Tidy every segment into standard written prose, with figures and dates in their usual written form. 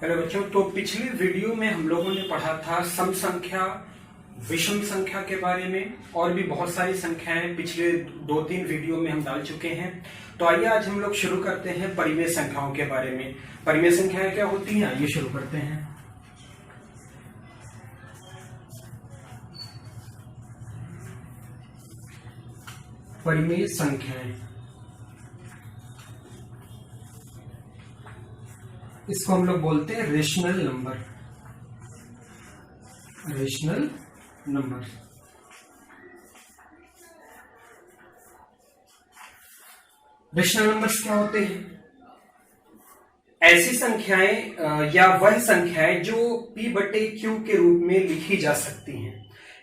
Hello बच्चों, तो पिछली वीडियो में हम लोगों ने पढ़ा था सम संख्या, विषम संख्या के बारे में और भी बहुत सारी संख्याएं पिछले 2-3 वीडियो में हम डाल चुके हैं। तो आइए आज हम लोग शुरू करते हैं परिमेय संख्याओं के बारे में। परिमेय संख्याएं क्या होती हैं, आइए शुरू करते हैं। परिमेय संख्याएं, इसको हम लोग बोलते हैं rational number. Rational number rational numbers क्या होते हैं? ऐसी संख्याएं या वह संख्याएं जो p/q के रूप में लिखी जा सकती हैं,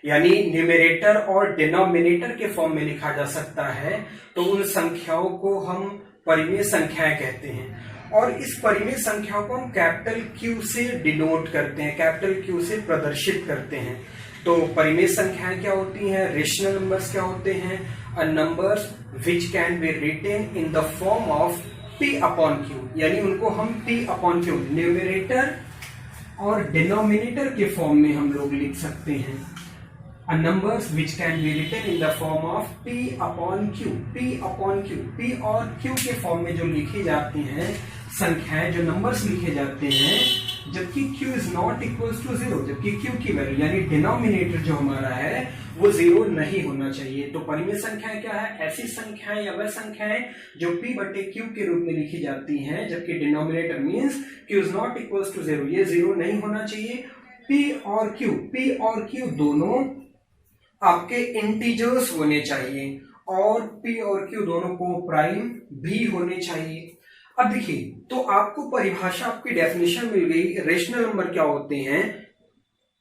यानी न्यूमरेटर और डिनोमिनेटर के फॉर्म में लिखा जा सकता है। तो उन संख्याओं को हम परिमेय संख्याएं कहते हैं और इस परिमेय संख्याओं को हम कैपिटल Q से डिनोट करते हैं, कैपिटल Q से प्रदर्शित करते हैं। तो परिमेय संख्याएं क्या होती हैं? रेशनल नंबर्स क्या होते हैं? Uh numbers which can be written in the form of p/q, यानी उनको हम p/q न्यूमरेटर और डिनोमिनेटर के फॉर्म में हम लोग लिख सकते हैं। A numbers which can be written in the form of p/q, p/q, p और q के फॉर्म में जो लिखी जाती हैं संख्याएं, जो नंबर्स लिखे जाते हैं, जबकि q is not equals to 0, जबकि q की वैल्यू यानी डिनोमिनेटर जो हमारा है वो 0 नहीं होना चाहिए। तो परिमेय संख्याएं क्या है? ऐसी संख्याएं या वह संख्याएं जो p/q के रूप में लिखी जाती हैं, जबकि denominator means q is not equals to 0, ये 0 नहीं होना चाहिए। p और q दोनों आपके इंटीजर्स होने चाहिए और p और q दोनों को प्राइम भी होने चाहिए। अब देखिए, तो आपको परिभाषा, आपकी डेफिनेशन मिल गई। रेशनल नंबर क्या होते हैं?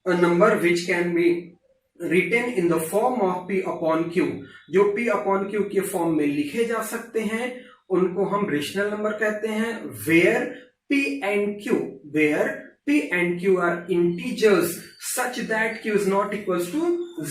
Uh number which can be written in the form of p/q, जो p/q के फॉर्म में लिखे जा सकते हैं उनको हम रेशनल नंबर कहते हैं। Where p and q are integers such that q is not equals to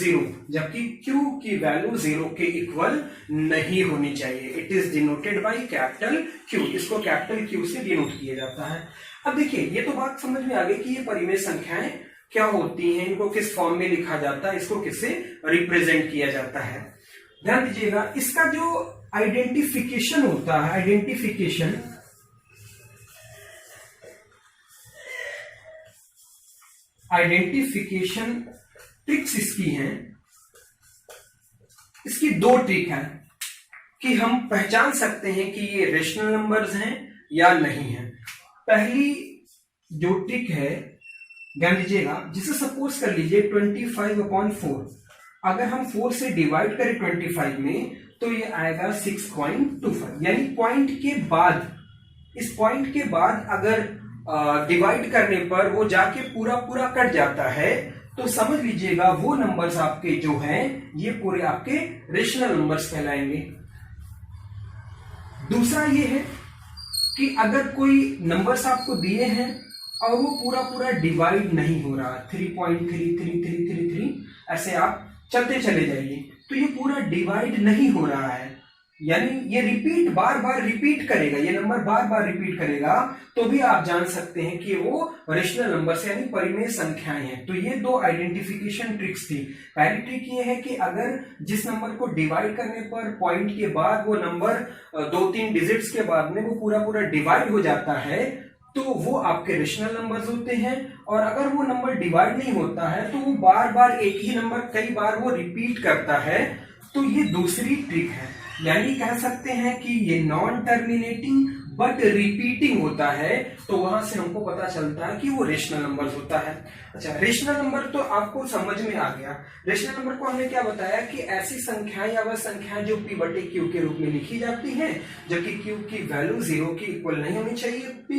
0, जबकि q की वैल्यू 0 के इक्वल नहीं होनी चाहिए। It is denoted by capital q, इसको कैपिटल q से डिनोट किया जाता है। अब देखिए, ये तो बात समझ में आ गई कि ये परिमेय संख्याएं क्या होती हैं, इनको किस फॉर्म में लिखा जाता है, इसको किससे रिप्रेजेंट किया जाता है। ध्यान दीजिएगा, इसका जो आइडेंटिफिकेशन होता है, आइडेंटिफिकेशन ट्रिक्स इसकी हैं। इसकी 2 ट्रिक है कि हम पहचान सकते हैं कि ये रेशनल नंबर्स हैं या नहीं है। पहली जो ट्रिक है, ध्यान दीजिएगा, जिसे सपोज कर लीजिए 25/4, अगर हम 4 से डिवाइड करें 25 में तो ये आएगा 6.25, यानी पॉइंट के बाद, इस पॉइंट के बाद अगर डिवाइड करने पर वो जाके पूरा पूरा कट जाता है तो समझ लीजिएगा वो नंबर्स आपके जो हैं ये पूरे आपके रेशनल नंबर्स कहलाएंगे। दूसरा ये है कि अगर कोई नंबर्स आपको दिए हैं और वो पूरा पूरा डिवाइड नहीं हो रहा, 3.3333 ऐसे आप चलते चले जाइए, तो ये पूरा डिवाइड नहीं हो रहा है, यानी ये रिपीट बार बार रिपीट करेगा, ये नंबर बार बार रिपीट करेगा, तो भी आप जान सकते हैं कि वो रेशनल नंबर्स यानी परिमेय संख्याएं हैं। तो ये 2 आइडेंटिफिकेशन ट्रिक्स थी। पहली ट्रिक ये है कि अगर जिस नंबर को डिवाइड करने पर पॉइंट के बाद वो नंबर 2-3 डिजिट्स के बाद में वो पूरा पूरा डिवाइड हो जाता है तो वो आपके रेशनल नंबर्स होते हैं, और अगर वो नंबर डिवाइड नहीं होता है तो वो बार बार एक ही नंबर कई बार वो रिपीट करता है, तो ये दूसरी ट्रिक है। यानी कह सकते हैं कि ये नॉन टर्मिनेटिंग बट रिपीटिंग होता है, तो वहां से हमको पता चलता है कि वो रेशनल नंबर्स होता है। अच्छा, रेशनल नंबर तो आपको समझ में आ गया। रेशनल नंबर को हमने क्या बताया कि ऐसी संख्याएं या वह संख्याएं जो p/q के रूप में लिखी जाती हैं, जबकि q की वैल्यू 0 के इक्वल नहीं होनी चाहिए। p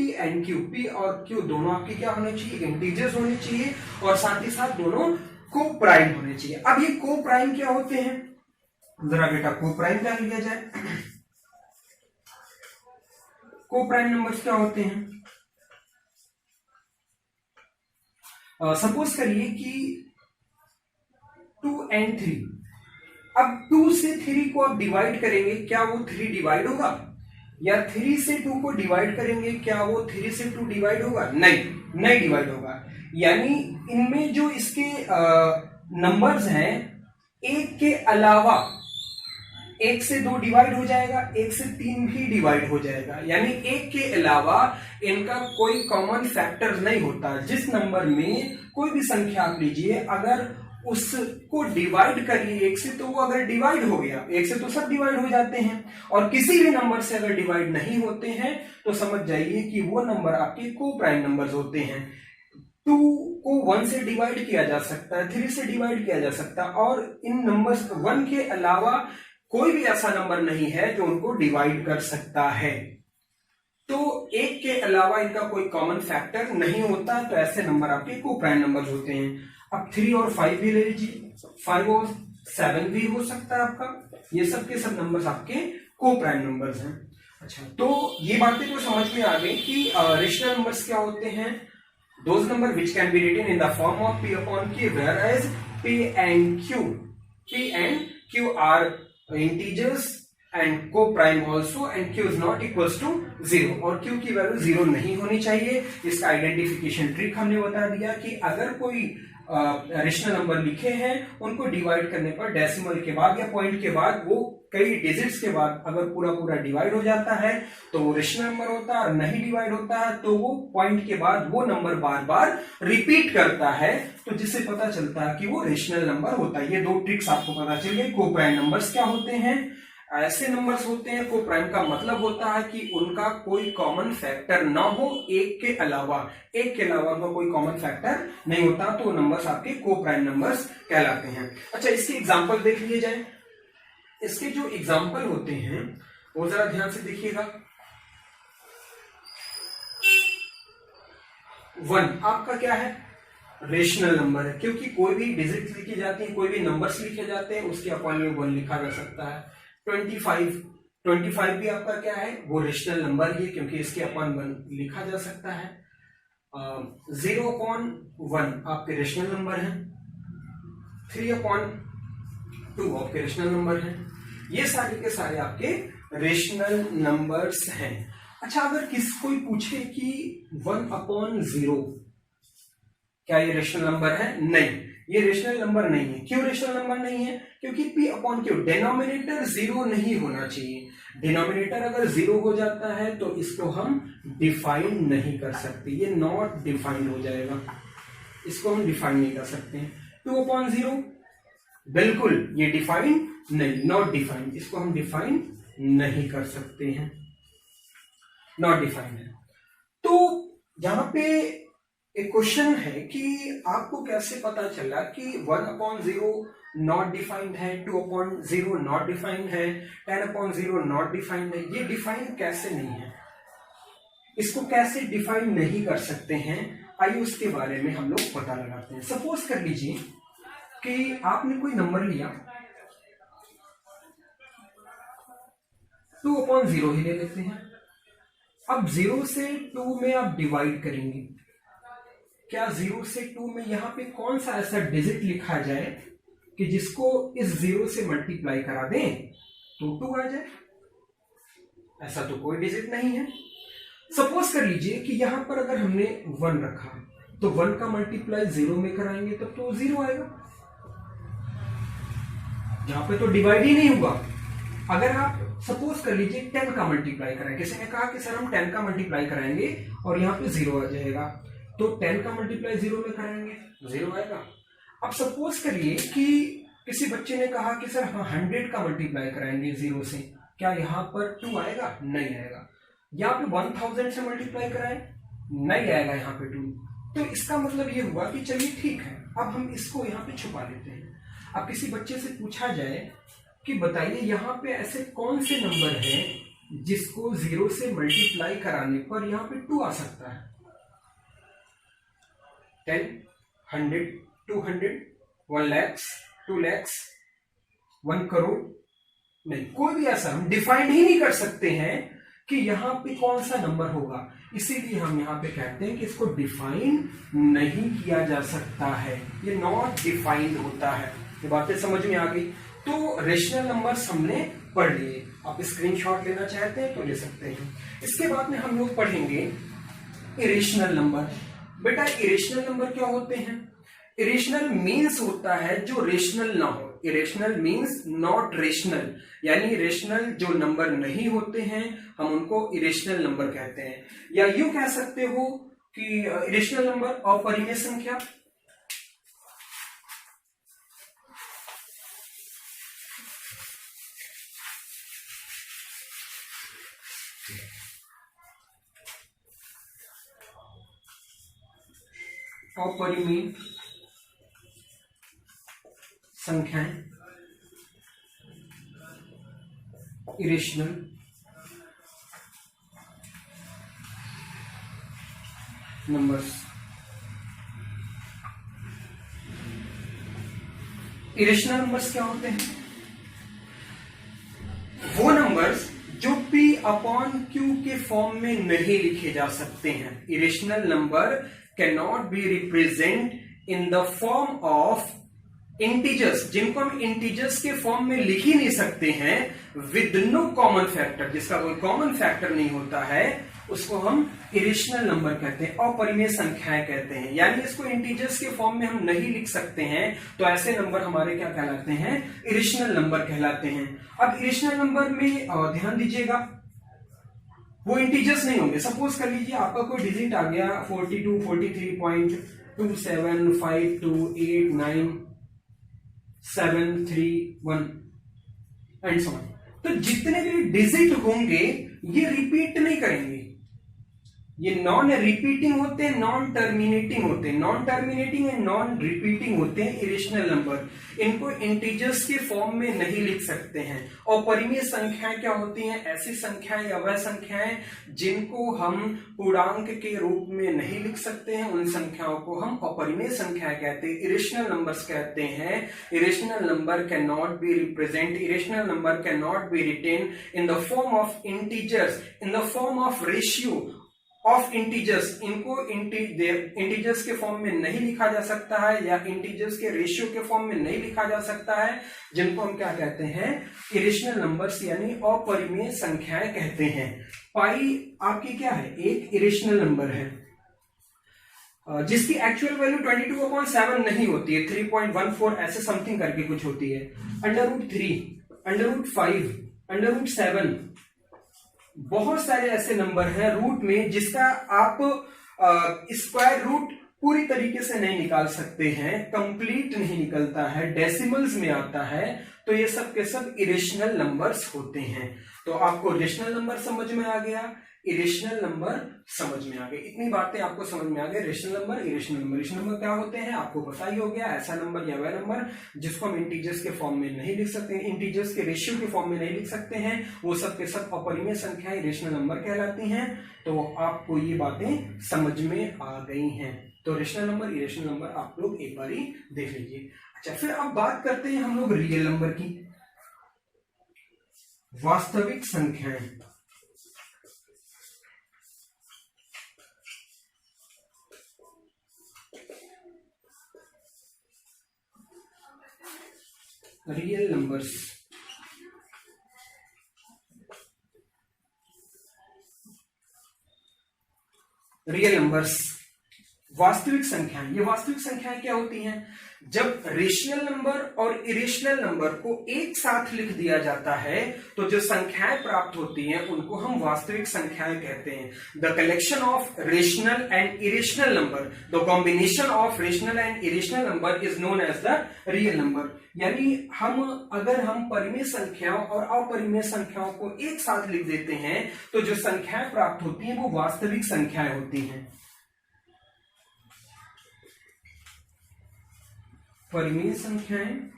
और q दोनों आपके क्या होने चाहिए? इंटीजर्स होने चाहिए, और साथ ही साथ दोनों को प्राइम होने चाहिए। अब ये को प्राइम क्या होते हैं? जरा बेटा को प्राइम जान लिया जाए। को प्राइम नंबर्स क्या होते हैं? सपोज करिए कि 2 and 3, अब 2 से 3 को आप डिवाइड करेंगे, क्या वो 3 डिवाइड होगा? या 3 से 2 को डिवाइड करेंगे, क्या वो 3 से 2 डिवाइड होगा? नहीं डिवाइड होगा। यानी इनमें जो इसके नंबर्स हैं, एक के अलावा 1 से 2 डिवाइड हो जाएगा, 1 से 3 भी डिवाइड हो जाएगा। यानी 1 के अलावा इनका कोई कॉमन फैक्टर नहीं होता। जिस नंबर में कोई भी संख्या आप लीजिए, अगर उसको डिवाइड करिए 1 से, तो वो अगर डिवाइड हो गया, 1 से तो सब डिवाइड हो जाते हैं, और किसी भी नंबर से अगर डिवाइड नहीं होते हैं तो समझ जाइए कि वो नंबर आपके को प्राइम नंबर्स होते हैं। 2 को 1 से डिवाइड किया जा सकता है, 3 से डिवाइड किया जा सकता है, और इन नंबर्स 1 के अलावा कोई भी ऐसा नंबर नहीं है जो उनको डिवाइड कर सकता है। तो 1 के अलावा इनका कोई कॉमन फैक्टर नहीं होता, तो ऐसे नंबर आपके को प्राइम नंबर्स होते हैं। अब 3 और 5 भी ले लीजिए, 5 और 7 भी हो सकता है आपका। ये सब के सब नंबर्स आपके को प्राइम नंबर्स हैं। अच्छा, तो ये बातें तो समझ में आ गई कि रेशनल नंबर्स क्या होते हैं। Those number which can be written in the form of p upon q, whereas p and q are integers and co-prime also, and q is not equals to 0, और q की value 0 नहीं होनी चाहिए। इसका identification trick हमने बता दिया कि अगर कोई रेशनल नंबर लिखे हैं, उनको डिवाइड करने पर डेसिमल के बाद या पॉइंट के बाद, वो कई डिजिट्स के बाद अगर पूरा डिवाइड हो जाता है तो वो रेशनल नंबर होता है, और नहीं डिवाइड होता है तो वो पॉइंट के बाद वो नंबर बार बार रिपीट करता है, तो जिससे पता चलता है कि वो रेशनल नंबर होता है। ये 2 ट्रिक्स आपको पता चल गई। को प्राइम नंबर्स क्या होते हैं? ऐसे नंबर्स होते हैं, को प्राइम का मतलब होता है कि उनका कोई कॉमन फैक्टर ना हो, एक के अलावा उनका कोई कॉमन फैक्टर नहीं होता, तो नंबर्स आपके को प्राइम नंबर्स कहलाते हैं। अच्छा, इसके एग्जांपल देख लिए जाए। इसके जो एग्जांपल होते हैं वो जरा ध्यान से देखिएगा। 1 आपका क्या है? रेशनल नंबर है, क्योंकि कोई भी डिजिट लिखी जाती है, कोई भी नंबर्स लिखे जाते हैं, उसके अपॉन में 1 लिखा जा सकता है। 25 भी आपका क्या है? वो रेशनल नंबर ही है, क्योंकि इसके अपॉन 1 लिखा जा सकता है। 0/1 आपके रेशनल नंबर है। 3/2 आपके रेशनल नंबर है। ये सारे के सारे आपके रेशनल नंबर्स हैं। अच्छा, अगर कोई पूछे कि 1/0 क्या ये रेशनल नंबर है? नहीं, ये रेशनल नंबर नहीं है। क्यों रेशनल नंबर नहीं है? क्योंकि p/q डिनोमिनेटर 0 नहीं होना चाहिए। डिनोमिनेटर अगर 0 हो जाता है तो इसको हम डिफाइन नहीं कर सकते, ये नॉट डिफाइंड हो जाएगा, इसको हम डिफाइन नहीं कर सकते। 2/0 बिल्कुल ये डिफाइन नहीं, नॉट डिफाइंड, इसको हम डिफाइन नहीं कर सकते हैं, नॉट डिफाइंड है। तो यहां पे एक क्वेश्चन है कि आपको कैसे पता चला कि 1/0 नॉट डिफाइंड है, 2/0 नॉट डिफाइंड है, 10/0 नॉट डिफाइंड है। ये डिफाइन कैसे नहीं है, इसको कैसे डिफाइन नहीं कर सकते हैं, आइए उसके बारे में हम लोग पता लगाते हैं। सपोज कर लीजिए कि आपने कोई नंबर लिया, 2/0 ही ले लेते हैं। अब 0 से 2 में आप डिवाइड करेंगे, क्या 0 से 2 में यहां पे कौन सा ऐसा डिजिट लिखा जाए कि जिसको इस 0 से मल्टीप्लाई करा दें तो 2 आ जाए? ऐसा तो कोई डिजिट नहीं है। सपोज कर लीजिए कि यहां पर अगर हमने 1 रखा तो 1 का मल्टीप्लाई 0 में कराएंगे तब तो 0 आएगा, यहां पे तो डिवाइड ही नहीं हुआ। अगर आप सपोज कर लीजिए 10 का मल्टीप्लाई कराएं, किसी ने कहा कि सर हम 10 का मल्टीप्लाई कराएंगे और यहां पे 0 आ जाएगा, तो 10 का मल्टीप्लाई 0 में कराएंगे 0 आएगा। अब सपोज करिए कि किसी बच्चे ने कहा कि सर हम 100 का मल्टीप्लाई कराएंगे 0 से, क्या यहां पर 2 आएगा? नहीं आएगा। यहाँ पे 1000 से मल्टीप्लाई कराएं, नहीं आएगा यहाँ पे 2। तो इसका मतलब ये हुआ कि चलिए ठीक है, अब हम इसको यहाँ पे छुपा लेते हैं। अब किसी बच्चे से पूछा जाए कि बताइए यहाँ पे ऐसे कौन से नंबर हैं जिसको 0 से मल्टीप्लाई कराने पर यहाँ पे 2 आ सकता है? 10, 100, 200, 1 लाख, 2 लाख, 1 करोड़? नहीं, कोई भी ऐसा हम डिफाइन ही नहीं कर सकते हैं कि यहाँ पे कौन सा नंबर होगा। इसीलिए हम यहाँ पे कहते हैं कि इसको डिफाइन नहीं किया जा सकता है, ये नॉट डिफाइंड होता है। ये बातें समझ में आ गई। तो रेशनल नंबर्स हमने पढ़ लिए। आप स्क्रीनशॉट लेना चाहते हैं तो ले सकते हैं। इसके बाद में हम लोग पढ़ेंगे इरेशनल नंबर। बेटा इरेशनल नंबर क्या होते हैं? इरेशनल मीन्स होता है जो रेशनल ना हो। इरेशनल मीन्स नॉट रेशनल, यानी रेशनल जो नंबर नहीं होते हैं हम उनको इरेशनल नंबर कहते हैं। या यूं कह सकते हो कि इरेशनल नंबर अपरिमेय संख्या। अपरिमेय संख्याएं, इरेशनल नंबर्स। इरेशनल नंबर्स क्या होते हैं? वो नंबर्स जो P अपॉन Q के फॉर्म में नहीं लिखे जा सकते हैं। Irrational number can not be represent in the form of integers, जिनको हम इंटीजर्स के फॉर्म में लिख ही नहीं सकते हैं, विद नो कॉमन फैक्टर, जिसका कोई कॉमन फैक्टर नहीं होता है, उसको हम इरेशनल नंबर कहते हैं, अपरिमेय संख्याएं कहते हैं। यानी इसको इंटीजर्स के फॉर्म में हम नहीं लिख सकते हैं, तो ऐसे नंबर हमारे क्या कहलाते हैं? इरेशनल नंबर कहलाते हैं। अब इरेशनल नंबर में ध्यान दीजिएगा, वो इंटीजर्स नहीं होंगे। सपोज कर लीजिए आपका कोई डिजिट आ गया 42, 43.27528973 एंड सो ऑन। तो जितने भी डिजिट होंगे ये रिपीट नहीं करेंगे, ये नॉन रिपीटिंग होते हैं, नॉन टर्मिनेटिंग होते हैं। Non terminating and non repeating होते हैं इरेशनल नंबर। इनको इंटीजर्स के फॉर्म में नहीं लिख सकते हैं। और परिमेय संख्याएं क्या होती हैं? ऐसी संख्याएं या वह संख्याएं जिनको हम पूर्णांक के रूप में नहीं लिख सकते हैं, उन संख्याओं को हम अपरिमेय संख्याएं कहते हैं, इरेशनल नंबर्स कहते हैं। Irrational number can not be represent, irrational number can not be written in the form of integers, in the form of ratio of integers. इनको इंटीजर्स के फॉर्म में नहीं लिखा जा सकता है, या इंटीजर्स के रेशियो के फॉर्म में नहीं लिखा जा सकता है, जिनको हम क्या कहते हैं? इरेशनल नंबर्स यानी अपरिमेय संख्याएं कहते हैं। पाई आपकी क्या है? एक इरेशनल नंबर है जिसकी एक्चुअल वैल्यू 22/7 नहीं होती है, 3.14 ऐसे समथिंग करके कुछ होती है। √3, √5, √7, बहुत सारे ऐसे नंबर हैं रूट में जिसका आप स्क्वायर रूट पूरी तरीके से नहीं निकाल सकते हैं, कंप्लीट नहीं निकलता है, डेसिमल्स में आता है, तो ये सब के सब इरेशनल नंबर्स होते हैं। तो आपको रेशनल नंबर समझ में आ गया, इरेशनल नंबर समझ में आ गए। इतनी बातें आपको समझ में आ गई। Rational number, irrational number. Rational number क्या होते हैं आपको पता ही हो गया, ऐसा नंबर या वह नंबर जिसको हम इंटीजर्स के फॉर्म में नहीं लिख सकते, इंटीजर्स के रेशियो के फॉर्म में नहीं लिख सकते हैं, वो सब के सब अपरिमेय संख्याएं रेशनल नंबर कहलाती हैं। तो आपको ये बातें समझ में आ गई हैं। तो रेशनल नंबर, इरेशनल नंबर आप लोग एक बार ही देख लीजिए। अच्छा, फिर अब बात करते हैं हम लोग रियल नंबर की, वास्तविक संख्याएं। रियल नंबर्स, रियल नंबर्स वास्तविक संख्याएं। ये वास्तविक संख्याएं क्या होती हैं? जब रेशनल नंबर और इरेशनल नंबर को एक साथ लिख दिया जाता है तो जो संख्याएं प्राप्त होती हैं उनको हम वास्तविक संख्याएं कहते हैं। The collection of rational and irrational number, the combination of rational and irrational number is known as the real number. यानी अगर हम परिमेय संख्याओं और अपरिमेय संख्याओं को एक साथ लिख देते हैं तो जो संख्याएं प्राप्त होती हैं वो वास्तविक संख्याएं होती हैं। परिमेय संख्याएं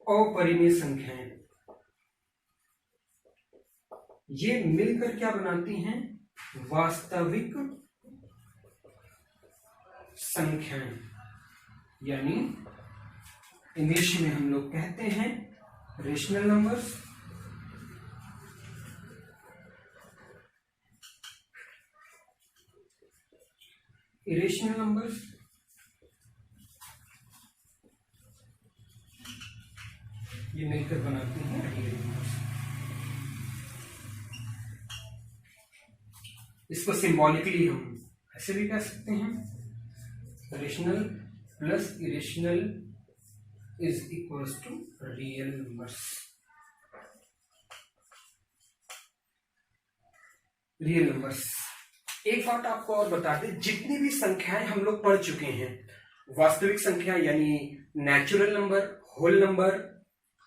अपरिमेय संख्याएं, ये मिलकर क्या बनाती हैं? वास्तविक संख्याएं। यानी इंग्लिश में हम लोग कहते हैं रेशनल नंबर्स, इरेशनल नंबर्स, ये मिलकर बनाते हैं रियल नंबर्स। इसको सिंबॉलिकली हम ऐसे भी कह सकते हैं, rational plus irrational is equals to real numbers. Real numbers. एक बात आपको और बता दें, जितनी भी संख्याएं हम लोग पढ़ चुके हैं, वास्तविक संख्या यानी natural number, whole number,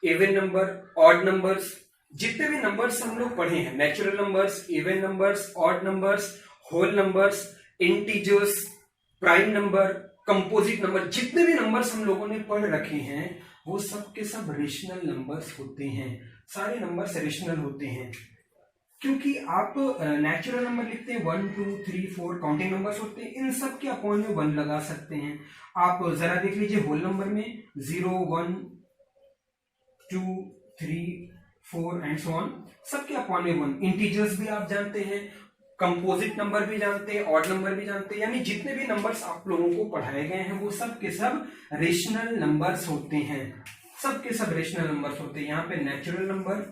even number, odd numbers, जितने भी नंबर्स हम लोग पढ़े हैं, natural numbers, even numbers, odd numbers, whole numbers, integers, prime number, composite number, जितने भी नंबर्स हम लोगों ने पढ़ रखे हैं वो सब के सब रेशनल नंबर्स होते हैं। सारे नंबर्स रेशनल होते हैं, क्योंकि आप नेचुरल नंबर लिखते हैं 1 2 3 4 काउंटिंग नंबर्स होते हैं, इन सब के अपॉइंट में 1 लगा सकते हैं। आप जरा देख लीजिए होल नंबर में 0 1 2 3 4 एंड सो ऑन, सबके अपॉइंट में 1। इंटीजर्स भी आप जानते हैं, कंपोजिट नंबर भी जानते हैं, ऑड नंबर भी जानते हैं, यानी जितने भी नंबर्स आप लोगों को पढ़ाए गए हैं वो सब के सब रेशनल नंबर्स होते हैं, सब के सब रेशनल नंबर्स होते हैं। यहाँ पे natural number,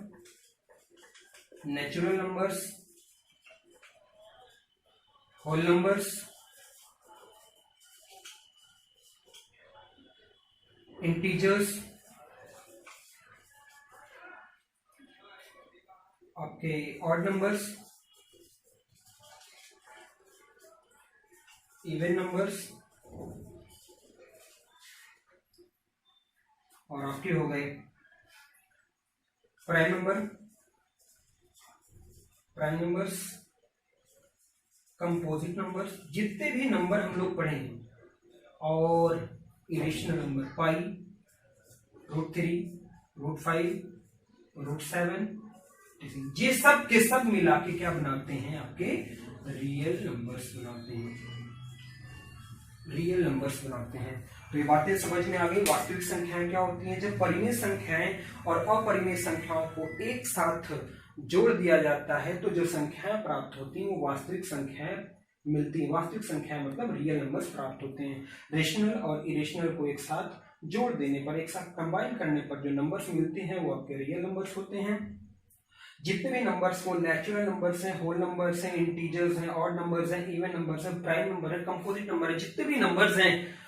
natural numbers, whole numbers, integers, आपके ऑड नंबर्स, इवन नंबर्स, और आपके हो गए prime number, prime numbers, composite numbers, जितने भी नंबर हम लोग पढ़ेंगे, और इरेशनल नंबर पाई, √3, √5, √7, ये सब के सब मिला के क्या बनाते हैं, आपके रियल नंबर्स बनाते हैं, रियल नंबर्स बनाते हैं। तो ये बातें समझ में आ गई। वास्तविक संख्याएं क्या होती हैं? जब परिमेय संख्याएं और अपरिमेय संख्याओं को एक साथ जोड़ दिया जाता है तो जो संख्याएं प्राप्त होती हैं वो वास्तविक संख्याएं मिलती हैं। वास्तविक संख्याएं मतलब रियल नंबर्स प्राप्त होते हैं। रेशनल और इरेशनल को एक साथ जोड़ देने पर, एक साथ कंबाइन करने पर जो नंबर्स मिलते हैं वो आपके रियल नंबर्स होते हैं। जितने भी नंबर्स वो नेचुरल नंबर्स हैं, होल नंबर्स हैं, इंटीजर्स हैं, ऑड नंबर्स हैं, इवन नंबर्स हैं, प्राइम नंबर है, कंपोजिट नंबर है, जितने भी नंबर्स हैं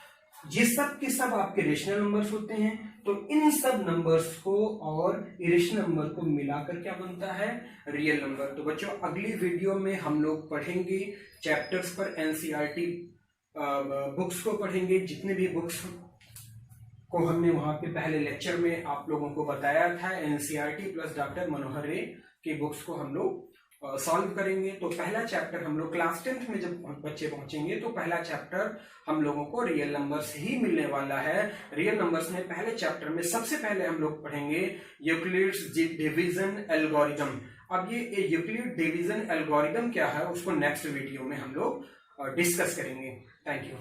ये सब के सब आपके रेशनल नंबर्स होते हैं। तो इन सब नंबर्स को और इरेशनल नंबर को मिलाकर क्या बनता है? Real number. तो बच्चों अगली वीडियो में हम लोग पढ़ेंगे चैप्टर्स पर, एनसीईआरटी बुक्स को पढ़ेंगे। जितने भी बुक्स को हमने वहां पे पहले लेक्चर में आप लोगों को बताया था, एनसीईआरटी प्लस डॉक्टर मनोहर रे के बुक्स को हम लोग सॉल्व करेंगे। तो पहला चैप्टर हम लोग क्लास 10th में जब बच्चे पहुंचेंगे तो पहला चैप्टर हम लोगों को रियल नंबर्स ही मिलने वाला है। रियल नंबर्स में पहले चैप्टर में सबसे पहले हम लोग पढ़ेंगे यूक्लिड्स डिवीजन एल्गोरिथम। अब ये यूक्लिड डिवीजन एल्गोरिथम क्या है उसको नेक्स्ट वीडियो में हम लोग डिस्कस करेंगे। Thank you.